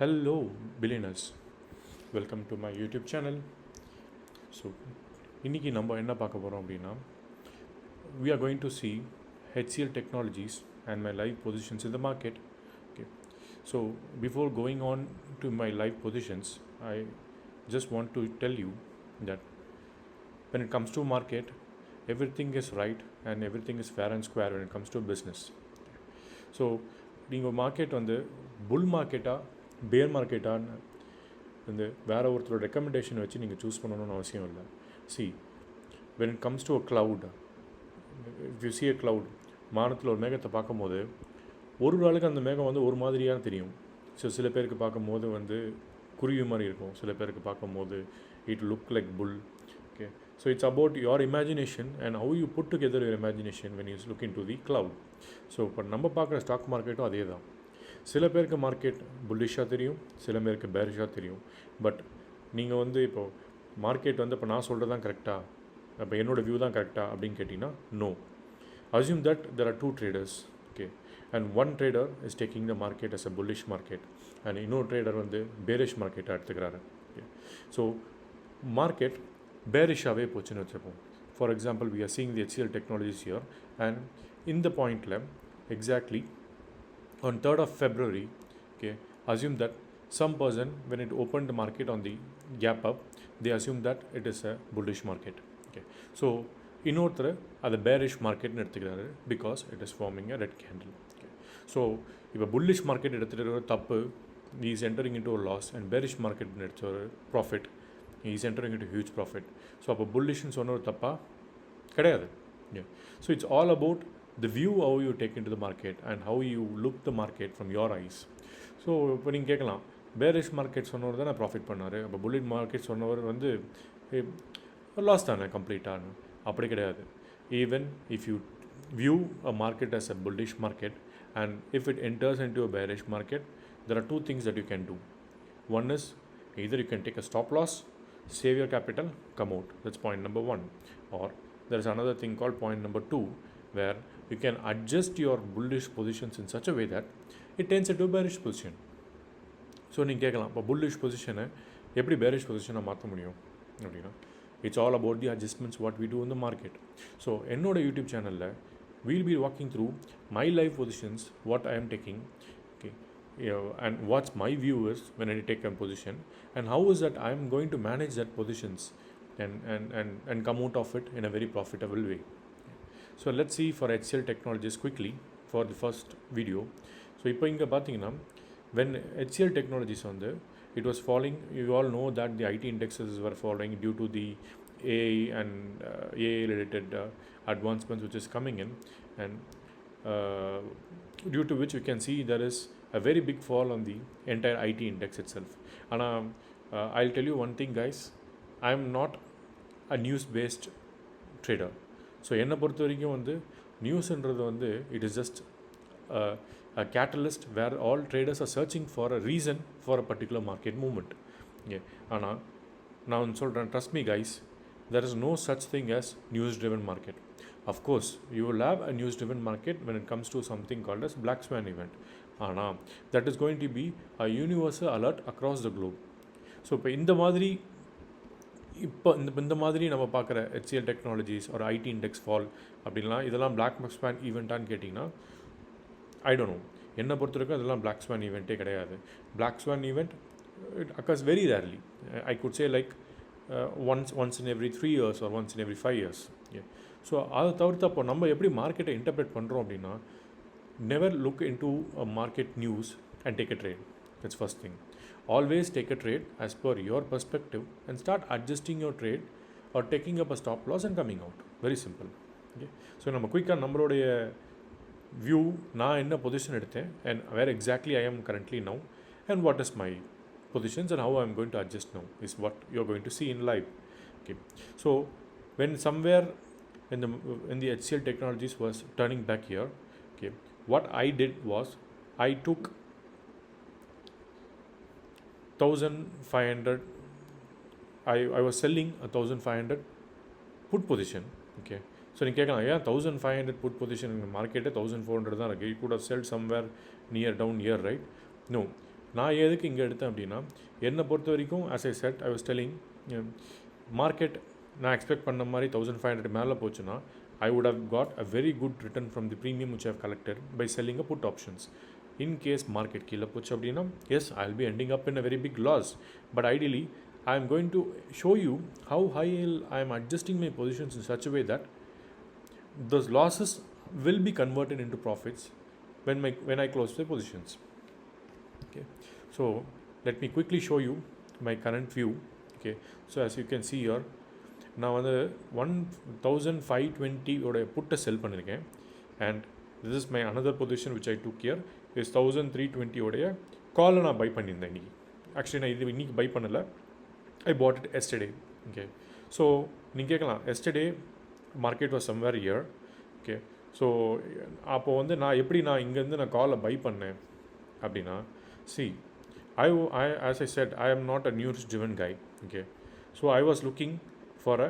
Hello, billionaires. Welcome to my YouTube channel. So, இன்னைக்கு நம்ம என்ன பார்க்க போகிறோம் அப்படின்னா we are going to see HCL technologies and my live positions in the market. Okay. So, before going on to my live positions, I just want to tell you that when it comes to market, everything is right and everything is fair and square when it comes to business. So நீங்கள் market வந்து புல் மார்க்கெட்டாக பேர் மார்க்கெட்டான்னு வந்து வேறு ஒருத்தரோட recommendation வச்சு நீங்கள் choose பண்ணணும்னு அவசியம் இல்லை. See when it comes to a cloud, if you see a cloud, வானத்தில் ஒரு மேகத்தை பார்க்கும்போது ஒரு ஆளுக்கு அந்த மேகம் வந்து ஒரு மாதிரியாக தெரியும். ஸோ சில பேருக்கு பார்க்கும்போது வந்து குருவி மாதிரி இருக்கும், சில பேருக்கு பார்க்கும்போது it look like bull. Okay, so it's about your imagination and how you put together your imagination when you look into the cloud. So இப்போ நம்ம பார்க்குற ஸ்டாக் மார்க்கெட்டும் அதே தான். சில பேருக்கு மார்க்கெட் புல்லிஷாக தெரியும், சில பேருக்கு பேரிஷாக தெரியும். பட் நீங்கள் வந்து இப்போது மார்க்கெட் வந்து இப்போ நான் சொல்கிறது தான் கரெக்டாக, இப்போ என்னோடய வியூ தான் கரெக்டாக அப்படின்னு கேட்டிங்கன்னா no. Assume that there are two traders. Okay, and one trader is taking the market as a bullish market and இன்னொரு ட்ரேடர் வந்து பேரிஷ் மார்க்கெட்டை எடுத்துக்கிறாரு. ஓகே, ஸோ மார்க்கெட் பேரிஷாகவே போச்சுன்னு வச்சுப்போம். For example, we are seeing the HCL technologies here, and in the point exactly on 3rd of February, okay, assume that some person, when it opened the market on the gap up, they assume that it is a bullish market. Okay, so இன்னொருத்தர் அது bearish marketனு எடுத்துக்கிறாரு because it is forming a red candle. Okay, so இப்போ bullish market எடுத்துகிட்டு தப்பு, he is entering into a loss, and bearish market எடுத்து ஒரு profit, he is entering into huge profit. So அப்போ புல்லிஷ்னு சொன்ன ஒரு தப்பா கிடையாது. So it's all about the view how you take in to the market and how you look the market from your ice. So இப்போ நீங்கள் கேட்கலாம், bearish market சொன்னவர் தான் ப்ராஃபிட் பண்ணார், அப்போ புல்லிட் மார்க்கெட் சொன்னவர் வந்து லாஸ் தானே கம்ப்ளீட்டானு? அப்படி கிடையாது. Even if you view a market as a bullish market and if it enters into a bearish market, there are two things that you can do. One is either you can take a stop loss, save your capital, come out. That's point number one. Or there is another thing called point number two, where you can adjust your bullish positions in such a way that it turns into a bearish position. So நீங்கள் கேட்கலாம், இப்போ bullish பொசிஷனை எப்படி bearish பொசிஷனை மாற்ற முடியும் அப்படின்னா, it's all about the adjustments what we do in the market. So என்னோடய யூடியூப் சேனலில் we'll be walking through my live positions, what I am taking, okay, and what's my view is when I take a position, and how is that I am going to manage that positions and come out of it in a very profitable way. So let's see for HCL technologies quickly for the first video. So இப்போ இங்கே பார்த்தீங்கன்னா, when HCL technologies on the, it was falling, you all know that the IT indexes were falling due to the AI and AI related advancements which is coming in, and due to which we can see there is a very big fall on the entire IT index itself. And I'll tell you one thing, guys, I am not a news based trader. So என்னை பொறுத்த வரைக்கும் வந்து நியூஸ்ன்றது வந்து it is just a catalyst where all traders are searching for a reason for a particular market movement. Okay, ஆனால் நான் ஒன்று சொல்கிறேன், trust me guys, there is no such thing as news driven market. Of course you will have a news driven market when it comes to something called as black swan event, ஆனால் that is going to be a universal alert across the globe. So இப்போ இந்த மாதிரி நம்ம பார்க்குற HCL technologies ஒரு ID index fall அப்படின்லாம் இதெல்லாம் black Swan ஈவெண்ட்டான்னு கேட்டிங்கன்னா, ஐ டோன்ட் நோ. என்னை பொறுத்த வரைக்கும் அதெல்லாம் பிளாக் ஸ்வான் ஈவெண்ட்டே கிடையாது. Black swan event it occurs very rarely. I could say like once in every 3 years or once in every 5 years. So அதை தவிர்த்து அப்போ நம்ம எப்படி மார்க்கெட்டை இன்டர்பிரேட் பண்ணுறோம் அப்படின்னா, never look into a market news and take a trade. That's first thing. Always take a trade as per your perspective and start adjusting your trade or taking up a stop loss and coming out. Very simple. Okay, so நம்ம குயிக்காக நம்மளுடைய view, நான் என்ன position எடுத்தேன் and where exactly I am currently now and what is my positions and how I am going to adjust now is what you are going to see in live. Okay, so when somewhere in the HCL technologies was turning back here, okay, what I did was I took 1500, I was selling a 1500 put position. Okay, so நீங்கள் கேட்கலாம், ஏன் 1500 put position மார்க்கெட்டே 1400 தான் இருக்குது, you could have sold somewhere near down here, right? No, நான் எதுக்கு இங்கே எடுத்தேன் அப்படின்னா, என்னை பொறுத்த வரைக்கும் as I said, I was telling, market நான் எக்ஸ்பெக்ட் பண்ண மாதிரி 1500 மேலே போச்சுன்னா I would have got a very good return from the premium which I have collected by selling a put options. In case market கீழே போச்சு அப்படின்னா, yes, I'll be ending up in a very big loss. But ideally, I am going to show you how high I am adjusting my positions in such a way that those losses will be converted into profits when I close the positions. Okay, so let me quickly show you my current view. Okay, so as you can see here, நான் வந்து 1520 ஓட புட்டை செல் பண்ணியிருக்கேன். And this is my another position which I took year is 1320 ஓடைய காலை நான் by பண்ணியிருந்தேன் இன்றைக்கி. Actually நான் இது இன்றைக்கி பை பண்ணலை, I bought it yesterday. Okay, so நீங்கள் கேட்கலாம், yesterday market was somewhere here. Okay, so அப்போது வந்து நான் இங்கேருந்து நான் காலை பை பண்ணேன் அப்படின்னா, see as I said, I am not a news driven guy. Okay, so I was looking for a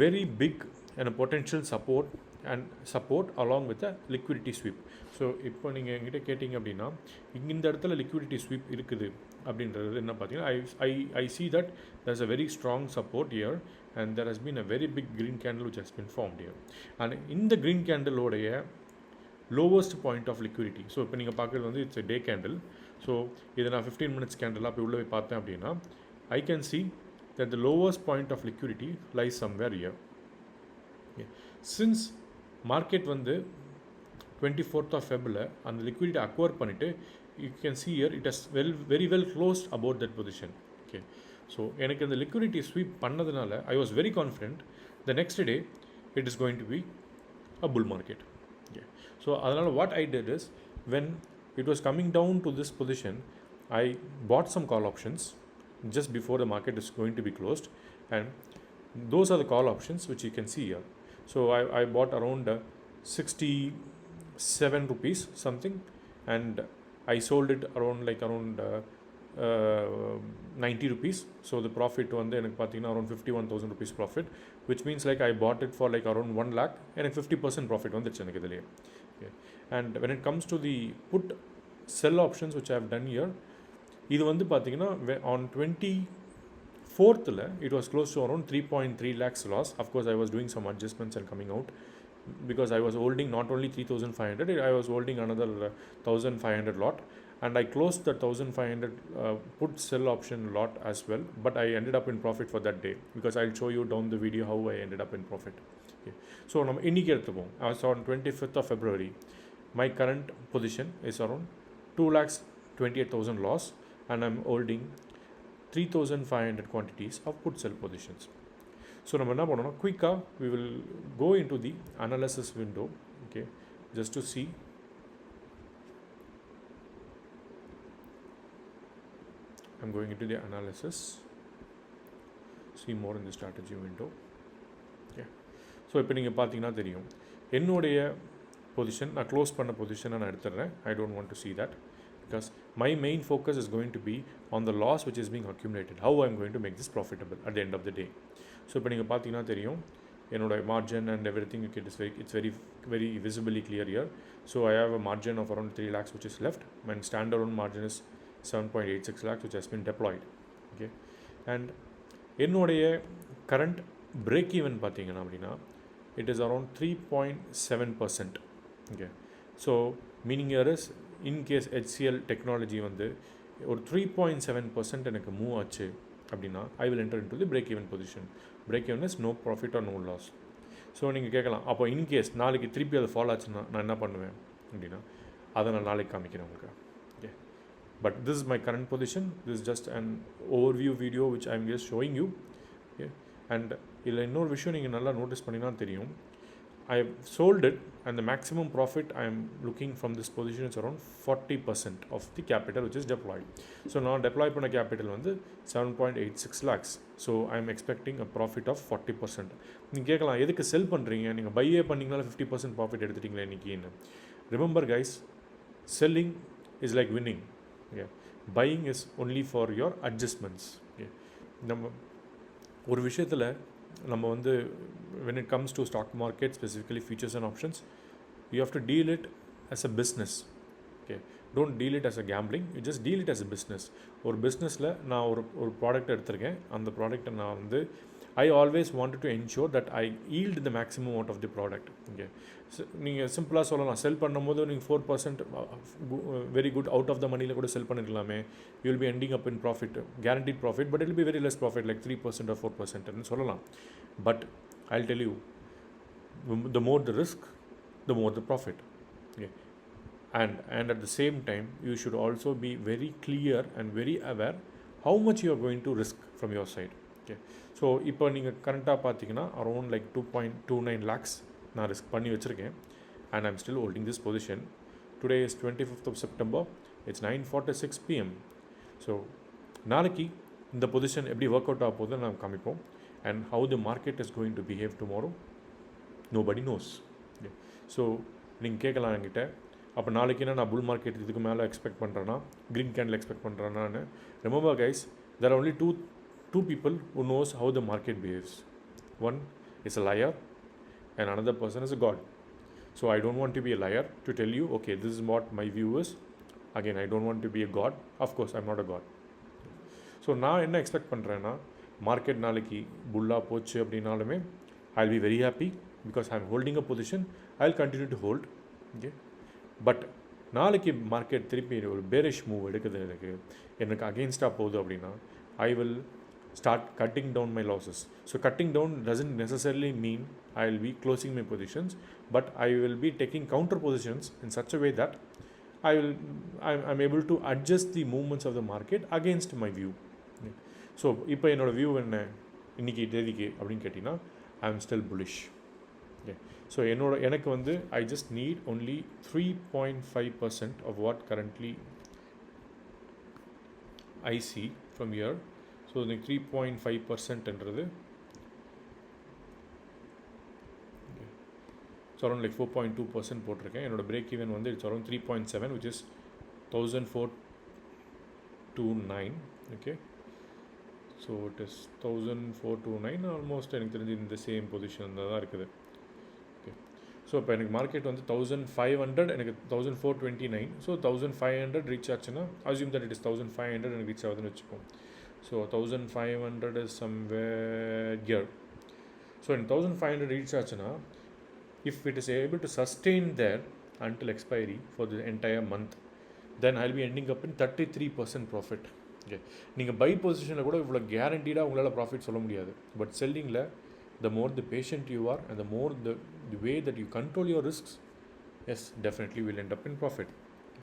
very big and a potential support along with a liquidity sweep. So இப்போ நீங்கள் என்கிட்ட கேட்டிங்க அப்படின்னா, இந்த இடத்துல liquidity sweep இருக்குது அப்படின்றது என்ன பார்த்தீங்கன்னா, I see that there's a very strong support here and there has been a very big green candle which has been formed here. And இந்த green candle ஓடைய lowest point of liquidity, so இப்போ நீங்கள் பார்க்குறது வந்து it's a day candle. So இதை நான் 15 minutes கேண்டலாக போய் உள்ளே போய் பார்த்தேன் அப்படின்னா, I can see that the lowest point of liquidity lies somewhere here. Okay. Since market வந்து 24th of February அந்த liquidity acquire பண்ணிட்டு, you can see here it has very well closed about that position. Okay, so எனக்கு அந்த liquidity sweep பண்ணதுனால I was very confident the next day it is going to be a bull market. Okay, so அதனால what I did is, when it was coming down to this position, I bought some call options just before the market is going to be closed, and those are the call options which you can see here. So I bought around 67 rupees something, and I sold it around 90 rupees. So the profit வந்து எனக்கு பார்த்தீங்கன்னா around 51,000 rupees profit, which means like I bought it for like around 1 lakh and 50% profit வந்துச்சு எனக்கு இதுலேயே. Okay. And when it comes to the put sell options which I have done here, இது வந்து பார்த்தீங்கன்னா on 24th it was close to around 3.3 lakhs loss. Of course, I was doing some adjustments and coming out because I was holding not only 3,500, I was holding another 1,500 lot, and I closed the 1,500 put sell option lot as well, but I ended up in profit for that day because I'll show you down the video how I ended up in profit. Okay. So நம்ம இன்னைக்கு எடுத்துப்போம். As on 25th of February, my current position is around 2,28,000 loss, and I'm holding 3,500 quantities of put sell positions. So நம்ம என்ன பண்ணோம்னா, குயிக்காக we will go into the analysis window. Okay, just to see. I'm going into the analysis, see more in the strategy window. Okay, so இப்போ நீங்கள் பார்த்தீங்கன்னா தெரியும், என்னுடைய position நான் க்ளோஸ் பண்ண பொசிஷனை நான் எடுத்துடுறேன். I don't want to see that because my main focus is going to be on the loss which is being accumulated, how I'm going to make this profitable at the end of the day. So இப்போ நீங்கள் பார்த்தீங்கன்னா தெரியும், என்னோட margin and everything, it's very visibly clear here. So I have a margin of around 3 lakhs which is left. My standalone margin is 7.86 lakhs which has been deployed. Okay, and என்னுடைய current break even பார்த்தீங்கன்னா அப்படின்னா, it is around 3.7%. Okay, so meaning here is, in case HCL technology வந்து ஒரு 3.7% எனக்கு move ஆச்சு அப்படின்னா, I will enter into the break even position. Break even is no profit or no loss. So நீங்கள் கேட்கலாம், அப்போ இன்கேஸ் நாளைக்கு திருப்பி அது ஃபாலோ ஆச்சுன்னா நான் என்ன பண்ணுவேன் அப்படின்னா, அதை நான் நாளைக்கு காமிக்கிறேன் உங்களுக்கு. Okay, but this is my current position. This is just an overview video which I am just showing you. Okay, and இதில் இன்னொரு விஷயம் நீங்கள் நல்லா நோட்டீஸ் பண்ணினா தெரியும், I have sold it and the maximum profit I am looking from this position is around 40% of the capital which is deployed. So now deploy பண்ண capital வந்து 7.86 lakhs. So I am expecting a profit of 40%. நீங்கள் கேட்கலாம், எதுக்கு செல் பண்ணுறீங்க, நீங்கள் பையே பண்ணிங்கனால 50% profit எடுத்துட்டிங்களா இன்றைக்கின்னு. Remember guys, selling is like winning. Okay, buying is only for your adjustments. Okay, நம்ம ஒரு விஷயத்தில் நம்ம வந்து when it comes to stock market, specifically futures and options, you have to deal it as a business. Okay, don't deal it as a gambling, you just deal it as a business. ஒரு பிஸ்னஸில் நான் ஒரு product எடுத்திருக்கேன், அந்த ப்ராடக்ட்டை நான் வந்து I always wanted to ensure that I yield the maximum out of the product. Okay, நீங்கள் சிம்பிளாக சொல்லலாம், செல் பண்ணும்போது நீங்கள் 4% very good out of the மணியில் கூட செல் பண்ணிக்கலாமே, you will be ending up in profit, guaranteed profit, but it will be very less profit like 3% or 4% சொல்லலாம். But I will tell you, the more the risk, the more the profit. Okay, and at the same time you should also be very clear and very aware how much you are going to risk from your side. Okay, so இப்போ நீங்கள் கரண்ட்டாக பார்த்தீங்கன்னா around like 2.29 lakhs நான் risk பண்ணி வச்சுருக்கேன். And I'm still holding this position. Today is 25th of September, it's 9:46 PM. So நாளைக்கு இந்த position எப்படி ஒர்க் அவுட் ஆக போகுதுன்னு நான் காமிப்போம். And how the market is going to behave tomorrow nobody nose. So நீங்கள் கேட்கலாம் என்கிட்ட, அப்போ நாளைக்கு நான் புல் மார்க்கெட் இதுக்கு மேலே எக்ஸ்பெக்ட் பண்ணுறேன்னா, க்ரீன் கேண்டில் எக்ஸ்பெக்ட் பண்ணுறேன்னான்னு. Remember guys, there are only two people who knows how the market behaves. One is a liar and another person is a god. So I don't want to be a liar to tell you, okay, this is what my view is. Again, I don't want to be a god. Of course, I'm not a god. So நான் என்ன expect பண்ணுறேன்னா, market நாளைக்கு புல்லாக போச்சு அப்படின்னாலுமே I'll be very happy because I'm holding a position. I'll continue to hold. Okay, but நாளைக்கு market திருப்பி ஒரு bearish move எடுக்குது, எனக்கு அகெயின்ஸ்டாக போகுது அப்படின்னா I will start cutting down my losses. So cutting down doesn't necessarily mean I will be closing my positions, but I will be taking counter positions in such a way that I'm able to adjust the movements of the market against my view. So இப்போ என்னோட view என்ன இன்றைக்கி தேதிக்கு அப்படின்னு கேட்டிங்கன்னா, I am still bullish. So எனக்கு வந்து I just need only 3.5% of what currently I see from here. So இந்த 3.5%ன்றது ஸோ அரௌண்ட் லைக் 4.2% போட்டிருக்கேன். என்னோடய பிரேக் ஈவன் வந்து it's around 3.7, which is 1429. Okay, so it is 1429 almost. எனக்கு தெரிஞ்சு இந்த same position தான் இருக்குது. ஓகே, ஸோ இப்போ எனக்கு மார்க்கெட் வந்து 1500, எனக்கு 1429. ஸோ 1500 ரீச் ஆச்சுன்னா அஸ்யூம் தட் இட் இஸ் 1500 எனக்கு ரீச் ஆகுதுன்னு வச்சுப்போம். So 1500 is somewhere here. So in 1500 reach ஆச்சுன்னா, if it is able to sustain there until expiry for the entire month, then I'll be ending up in 33% profit. Okay, நீங்கள் buy பொசிஷனில் கூட இவ்வளோ கேரண்டீடாக உங்களால் ப்ராஃபிட் சொல்ல முடியாது. பட் செல்லிங்கில் the more the patient you are and the more the way that you control your risks, yes, definitely will end up in profit.